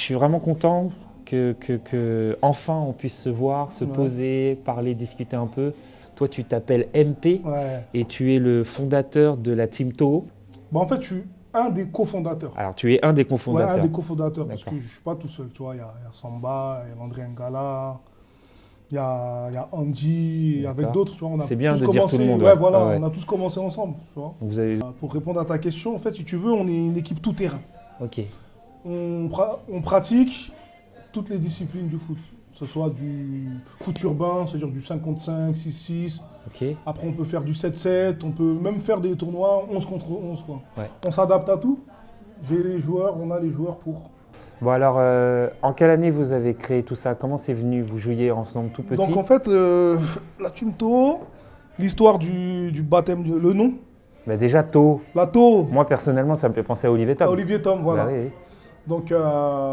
suis vraiment content que enfin on puisse se voir, se poser, parler, discuter un peu. Toi, tu t'appelles MP et tu es le fondateur de la Team Toho. Bah, en fait, je suis un des cofondateurs. Alors, tu es un des cofondateurs. Ouais, un des cofondateurs, parce que je ne suis pas tout seul. Tu vois, il y a Samba, il y a Landry Ngala, il y a Andy, avec d'autres. C'est bien de dire tout le monde. Ouais, voilà, on a tous commencé ensemble. Tu vois. Vous avez... Pour répondre à ta question, en fait, si tu veux, on est une équipe tout-terrain. Ok. On pratique toutes les disciplines du foot. Que ce soit du foot urbain, c'est-à-dire du 5 contre 5, 6-6. Okay. Après, on peut faire du 7-7. On peut même faire des tournois 11 contre 11. Quoi. Ouais. On s'adapte à tout. J'ai les joueurs, on a les joueurs pour... Bon alors, en quelle année vous avez créé tout ça? Comment c'est venu? Vous jouiez ensemble tout petit? Donc en fait, la Team Toho, l'histoire du baptême, le nom. Bah déjà, Toho. La Toho. Moi, personnellement, ça me fait penser à Olivier Tom. Olivier Tom, voilà. Bah, oui. Donc,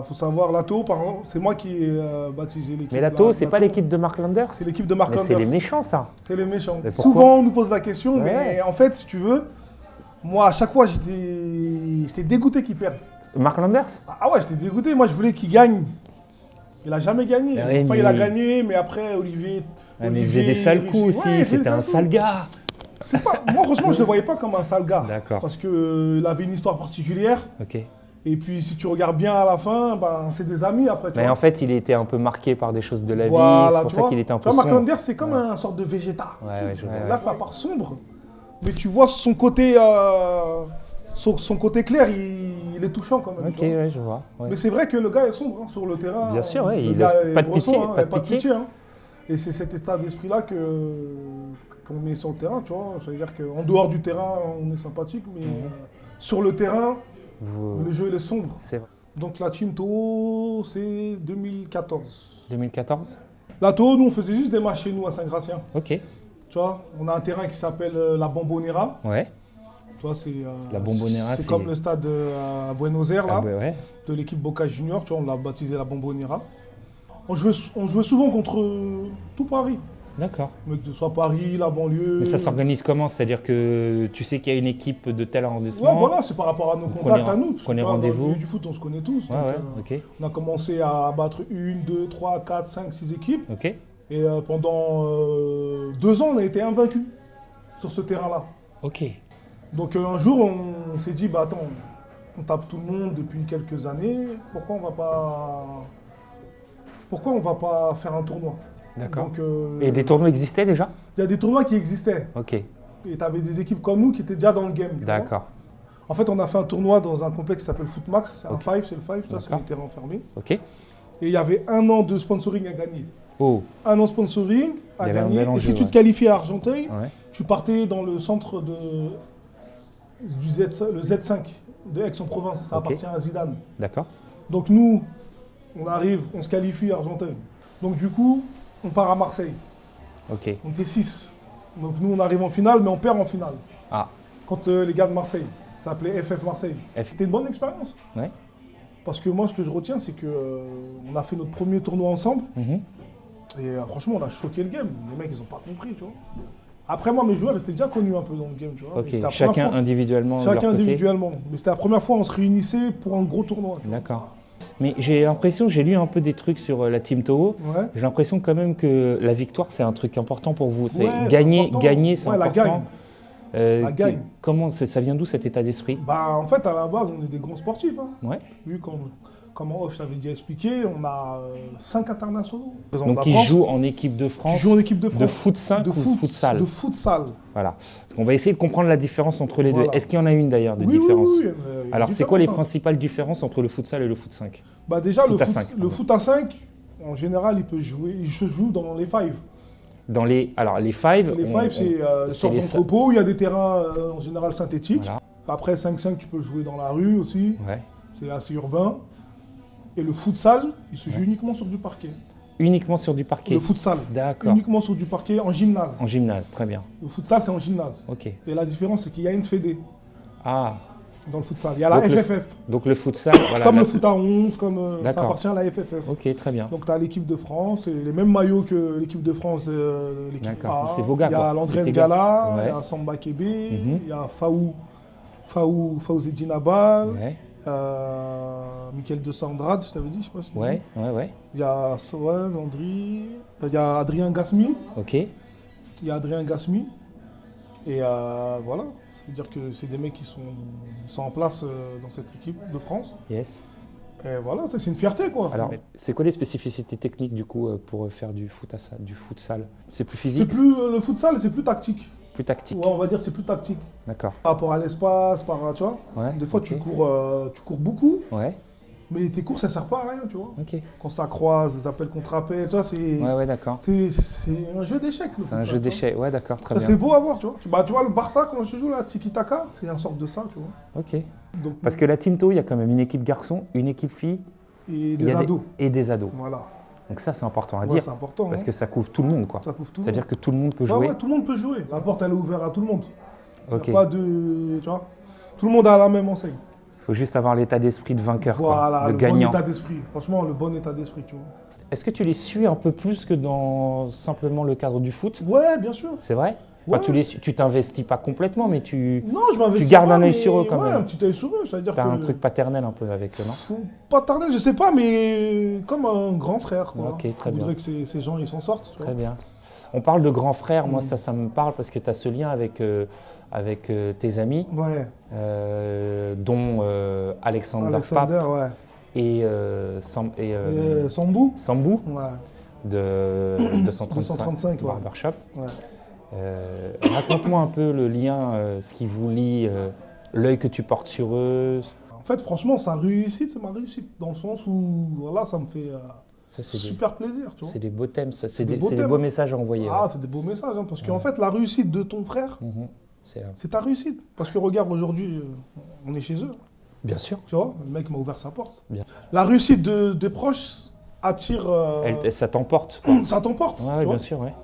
faut savoir, la Toho, par exemple, c'est moi qui ai baptisé l'équipe. Mais la Toho, c'est pas l'équipe de Mark Landers? C'est l'équipe de Mark Landers. C'est les méchants, ça. C'est les méchants. Souvent, on nous pose la question, mais en fait, si tu veux, moi, à chaque fois, j'étais dégoûté qu'ils perdent. Mark Landers? Ah ouais, j'étais dégoûté. Moi, je voulais qu'il gagne. Il n'a jamais gagné. Enfin, il a gagné, mais après, Olivier... mais il faisait des sales coups aussi. C'était un sale gars. Moi, franchement, je ne le voyais pas comme un sale gars. D'accord. Parce qu'il avait une histoire particulière. Ok. Et puis, si tu regardes bien à la fin, ben, c'est des amis après. Mais en fait, il était un peu marqué par des choses de la vie. C'est pour ça qu'il était un peu sombre. Mark Landers, c'est comme un sorte de végéta. Ouais, là, ça part sombre. Mais tu vois son côté, son côté clair, il est touchant quand même. Ok, ouais, je vois. Ouais. Mais c'est vrai que le gars est sombre sur le terrain. Bien sûr, ouais, il laisse pas de pitié. Pas de pitié. Et c'est cet état d'esprit-là qu'on met sur le terrain, tu vois. C'est-à-dire qu'en dehors du terrain, on est sympathique, mais sur le terrain, le jeu il est sombre. C'est vrai. Donc la Team Toho, c'est 2014. 2014 ? La Toho, nous, on faisait juste des matchs chez nous à Saint-Gratien. Ok. Tu vois, on a un terrain qui s'appelle la Bombonera. Ouais. Tu vois, c'est la Bombonera, c'est comme le stade à Buenos Aires, là, de l'équipe Boca Juniors. Tu vois, on l'a baptisé la Bombonera. On jouait souvent contre tout Paris. D'accord. Que ce soit Paris, la banlieue. Mais ça s'organise comment? C'est-à-dire que tu sais qu'il y a une équipe de tel arrondissement? Ouais, voilà, c'est par rapport à nos contacts à nous. On est rendez-vous. Du foot, on se connaît tous. Donc, on a commencé à battre 1, 2, 3, 4, 5, 6 équipes. Ok. Et pendant 2 ans, on a été invaincus sur ce terrain-là. Ok. Donc un jour, on s'est dit, bah attends, on tape tout le monde depuis quelques années, pourquoi on va pas faire un tournoi? D'accord. Et des tournois existaient déjà? Il y a des tournois qui existaient. Ok. Et tu avais des équipes comme nous qui étaient déjà dans le game. D'accord. En fait, on a fait un tournoi dans un complexe qui s'appelle Footmax, un Five, c'est le Five, c'est les terrains fermés. Ok. Et il y avait 1 an de sponsoring à gagner. Oh. 1 an de sponsoring à gagner. Et si tu te qualifiais à Argenteuil, tu partais dans le centre le Z5 de Aix-en-Provence. Ça appartient à Zidane. D'accord. Donc nous, on arrive, on se qualifie à Argenteuil. Donc du coup, on part à Marseille. Ok. On était 6. Donc nous, on arrive en finale, mais on perd en finale. Ah. Contre les gars de Marseille. Ça s'appelait FF Marseille. C'était une bonne expérience. Ouais. Parce que moi, ce que je retiens, c'est qu'on a fait notre premier tournoi ensemble. Et franchement, on a choqué le game. Les mecs, ils n'ont pas compris, tu vois. Après, moi, mes joueurs, ils étaient déjà connus un peu dans le game, tu vois. Ok, chacun individuellement. Chacun individuellement. Mais c'était la première fois où on se réunissait pour un gros tournoi. D'accord. Mais j'ai l'impression, j'ai lu un peu des trucs sur la Team Toho. Ouais. J'ai l'impression quand même que la victoire, c'est un truc important pour vous. C'est gagner, c'est important. La gagne. Comment ça vient d'où cet état d'esprit? Bah, en fait, à la base, on est des grands sportifs. Hein. Ouais. Vu comme en off, je t'avais déjà expliqué, on a 5 internationaux. Donc, ils jouent en équipe de France. Ils jouent en équipe de France. De foot 5 ou futsal? De futsal. Voilà. Parce qu'on va essayer de comprendre la différence entre les deux. Est-ce qu'il y en a une d'ailleurs de différence? Oui. Alors, c'est quoi les principales différences entre le futsal et le foot 5? Bah, déjà, le foot à 5, en général, il se joue dans les fives. Alors, les fives. Les fives, c'est une sorte d'entrepôt où il y a des terrains en général synthétiques. Voilà. Après 5-5, tu peux jouer dans la rue aussi. Ouais. C'est assez urbain. Et le futsal, il se joue uniquement sur du parquet. Uniquement sur du parquet? Le futsal. D'accord. Uniquement sur du parquet en gymnase. En gymnase, très bien. Le futsal, c'est en gymnase. Ok. Et la différence, c'est qu'il y a une fédé. Ah. Dans le futsal. Il y a la FFF. Donc le futsal, voilà. Comme le foot à 11, ça appartient à la FFF. Ok, très bien. Donc tu as l'équipe de France, et les mêmes maillots que l'équipe de France de l'équipe A. C'est vos gars. Il y a Landry Ngala, il y a Samba Kébé, il y a Faou Zedinabal, Michael de Sandrade, je t'avais dit, je sais pas si tu Ouais. Il y a Landry, il y a Adrien Gasmi. Ok. Il y a Adrien Gasmi. Et voilà, ça veut dire que c'est des mecs qui sont en place dans cette équipe de France. Yes. Et voilà, c'est une fierté quoi. Alors, c'est quoi les spécificités techniques du coup pour faire du futsal? C'est plus physique? Le futsal, c'est plus tactique. Plus tactique. Ouais, on va dire c'est plus tactique. D'accord. Par rapport à l'espace, tu vois. Ouais, des fois, ok. tu cours beaucoup, Ouais, mais tes courses, ça ne servent pas à rien, tu vois. ok. Quand ça croise, des appels contre appels, tu vois, c'est Ouais, d'accord. un jeu d'échecs. C'est un jeu d'échecs, ouais, d'accord, très Ça, bien. c'est beau à voir, tu vois. Tu vois, le Barça, quand je joue la tiki-taka, c'est une sorte de ça, tu vois. Ok. Donc, Parce que la Team To, il y a quand même une équipe garçon, une équipe fille. et il y des a ados. Et des ados. Voilà. Donc ça, c'est important à Ouais, dire. c'est important. Parce hein. que ça couvre tout le monde, quoi. Ça couvre tout le C'est-à-dire monde. que tout le monde peut Ouais, jouer. ouais, tout le monde peut jouer. La porte, elle est ouverte à tout le monde. Il Ok. n'y a pas de. Tu vois. Tout le monde a la même enseigne. Il faut juste avoir l'état d'esprit de vainqueur, Voilà, quoi, de le gagnant. bon état d'esprit. Franchement, le bon état d'esprit, tu vois. Est-ce que tu les suis un peu plus que dans simplement le cadre du foot? Ouais, bien sûr. C'est vrai? Enfin, Ouais. tu t'investis pas complètement, mais tu Non, je m'investis. Tu gardes pas, un œil mais sur eux, quand ouais, même. un petit œil sur eux. C'est-à-dire que. as un truc paternel un peu avec eux, non? Paternel, je sais pas, mais comme un grand frère, quoi. Ok, très Je bien. voudrais que ces gens, ils s'en sortent. Tu vois. Très bien. On parle de grand frère, moi ça me parle parce que tu as ce lien avec tes amis, Ouais. dont Alexander Pape Alexander, ouais. et Sambou. Sambou Ouais. de 235 235, ouais. Barbershop. Ouais. Raconte-moi un peu le lien, ce qui vous lie, l'œil que tu portes sur eux. En fait, franchement, c'est ma réussite. Dans le sens où, voilà, ça me fait Ça, c'est super plaisir, tu vois. c'est des beaux thèmes, ça. C'est des des, beaux c'est des thèmes. beaux messages à envoyer. Ah, Ouais. c'est des beaux messages, hein, parce qu'en fait, la réussite de ton frère, Mhm. c'est ta réussite. Parce que regarde, aujourd'hui, on est chez eux, Bien sûr. tu vois, le mec m'a ouvert sa porte. Bien. La réussite des proches attire... Ça t'emporte, quoi. ça t'emporte, Ouais, tu ouais, vois. bien sûr, ouais.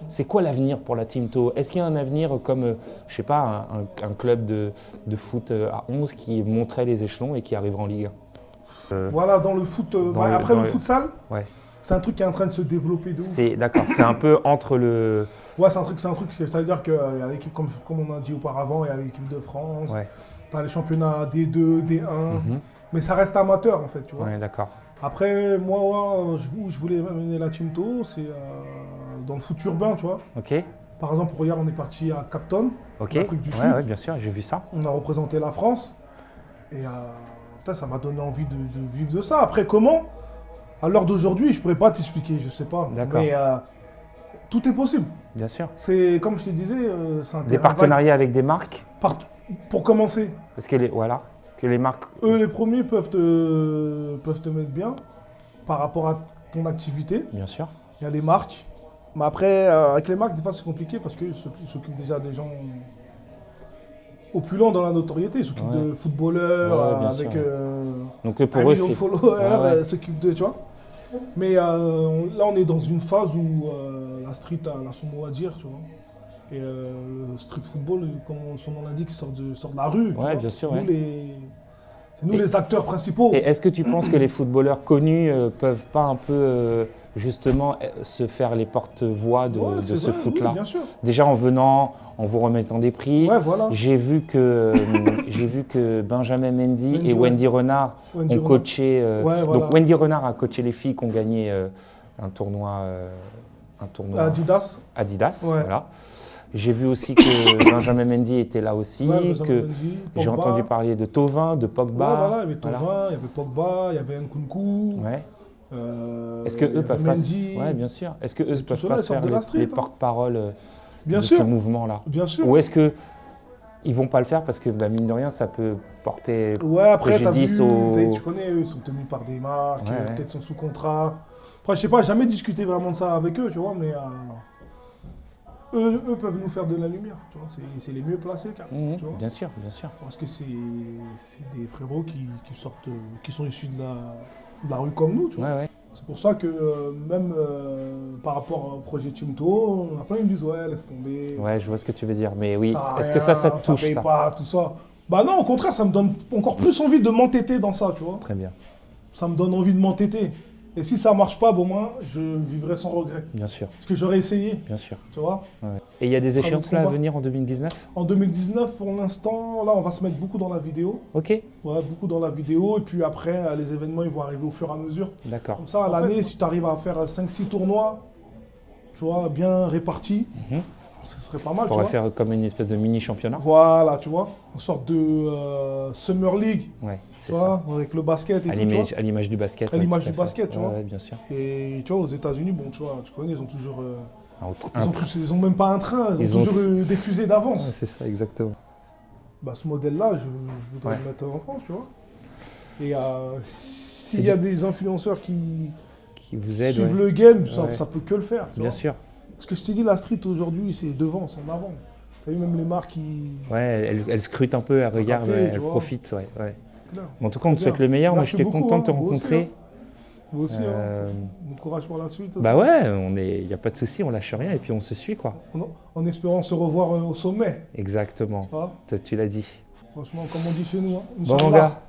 C'est quoi l'avenir pour la Team To? Est-ce qu'il y a un avenir comme, je sais pas, un club de foot à 11 qui monterait les échelons et qui arrivera en Ligue 1? Voilà, dans le foot, après le futsal, Ouais. c'est un truc qui est en train de se développer de ouf. D'accord, c'est un peu entre le... Ouais, c'est un truc, ça veut dire qu'il y a l'équipe, comme on a dit auparavant, il y a l'équipe de France, Ouais, t'as les championnats D2, D1, Mhm. mais ça reste amateur en fait, tu vois. ouais, d'accord. Après, moi, où je voulais mener la Team To, c'est dans le foot urbain, tu vois. Ok, Par exemple, regarde, on est parti à Capton, ok. en Afrique du Sud. Ouais, bien sûr, j'ai vu ça. On a représenté la France. Et putain, ça m'a donné envie de vivre de ça. Après, comment? À l'heure d'aujourd'hui, je pourrais pas t'expliquer, je sais pas. D'accord. Mais tout est possible. Bien sûr. C'est comme je te disais, c'est un Des terrain partenariats avec des marques, vague. Pour commencer, parce que voilà, que les marques... eux les premiers peuvent te mettre bien par rapport à ton activité. Bien sûr. Il y a les marques. Mais après, avec les marques, des fois, c'est compliqué parce qu'ils s'occupent déjà des gens opulents dans la notoriété. Ils s'occupent Ouais. de footballeurs, Ouais, bien avec sûr. 1 un pour eux, million de c'est... followers, Ouais, ouais. s'occupent de, tu vois. Mais là, on est dans une phase où la street a son mot à dire, tu vois. Et le street football, comme son nom l'indique, sort de la rue. tu Ouais, vois. bien sûr, Nous, ouais. c'est nous Et- les acteurs principaux. Et est-ce que tu penses que les footballeurs connus peuvent pas un peu justement se faire les porte-voix de Ouais, c'est ce vrai, foot-là? oui, bien sûr. Déjà en venant, en vous remettant des prix. Ouais, voilà. J'ai vu que Benjamin Mendy Mendy, et ouais. Wendy Renard Wendy ont Renard. coaché. Ouais, voilà. Donc Wendy Renard a coaché les filles qui ont gagné un tournoi Adidas. Adidas. Ouais. Voilà. J'ai vu aussi que Benjamin Mendy était là aussi, Ouais, Benjamin que Mendy, j'ai Pogba. entendu parler de Tovin, de Pogba. Ouais, voilà, il y avait Voilà. Tovin, il y avait Pogba, il y avait Nkunku. Ouais. Est-ce il que y eux avait peuvent pas, Mendy. ouais, bien sûr. Est-ce que eux Tout peuvent cela, pas ils se sortent faire de la street, les hein. porte-parole Bien de sûr. ce mouvement-là? Bien sûr. Ou est-ce que ils vont pas le faire parce que mine de rien, ça peut porter Ouais, après, t'as vu, préjudice au... tu connais, eux, ils sont tenus par des marques, Ouais, ouais. peut-être sont sous contrat. Après, je sais pas, j'ai jamais discuté vraiment de ça avec eux, tu vois, mais eux peuvent nous faire de la lumière, tu vois, c'est les mieux placés, Mhm, tu vois. bien sûr, bien sûr. Parce que c'est des frérots qui sortent, qui sont issus de la rue comme nous, tu vois. Ouais, ouais. C'est pour ça que même par rapport au projet Team To, on a plein qui me disent ouais, laisse tomber. Ouais, je vois ce que tu veux dire. Mais oui, Ça a est-ce rien, que ça te touche, paye ça? pas, tout ça. Bah non, au contraire, ça me donne encore plus envie de m'entêter dans ça, tu vois. Très bien. Ça me donne envie de m'entêter. Et si ça marche pas, bon, moi, je vivrai sans regret. Bien sûr. Parce que j'aurais essayé. Bien sûr. Tu vois. Ouais. Et il y a des échéances là à venir en 2019? En 2019, pour l'instant, là, on va se mettre beaucoup dans la vidéo. Ok. Ouais, beaucoup dans la vidéo. Et puis après, les événements, ils vont arriver au fur et à mesure. D'accord. Comme ça, à l'année, si tu arrives à faire 5-6 tournois, tu vois, bien répartis, ce serait pas mal. On pourrait faire comme une espèce de mini championnat. Voilà, tu vois. Une sorte de Summer League. Ouais. Tu vois, avec le basket et tout. À l'image du basket. À l'image du basket, tu vois. Ouais, bien sûr. Et tu vois, aux États-Unis, bon, tu vois, tu connais, ils ont toujours. Ils ont même pas un train, ils ont toujours des fusées d'avance. Ouais, c'est ça, exactement. Bah, ce modèle-là, je voudrais le mettre en France, tu vois. Et s'il y a des influenceurs qui vous aident, suivent le game, ça peut que le faire. Bien sûr. Parce que je t'ai dit, la street aujourd'hui, c'est devant, c'est en avant. T'as vu même les marques qui. Ouais, elles scrutent un peu, elles regardent, elles profitent. Ouais. En tout cas, on te souhaite le meilleur. Moi, j'étais content de te rencontrer. Vous aussi, bon courage pour la suite. Aussi. Bah ouais, il n'y a pas de souci, on lâche rien et puis on se suit, quoi. En espérant se revoir au sommet. Exactement. Tu l'as dit. Franchement, comme on dit chez nous. Bon, mon gars.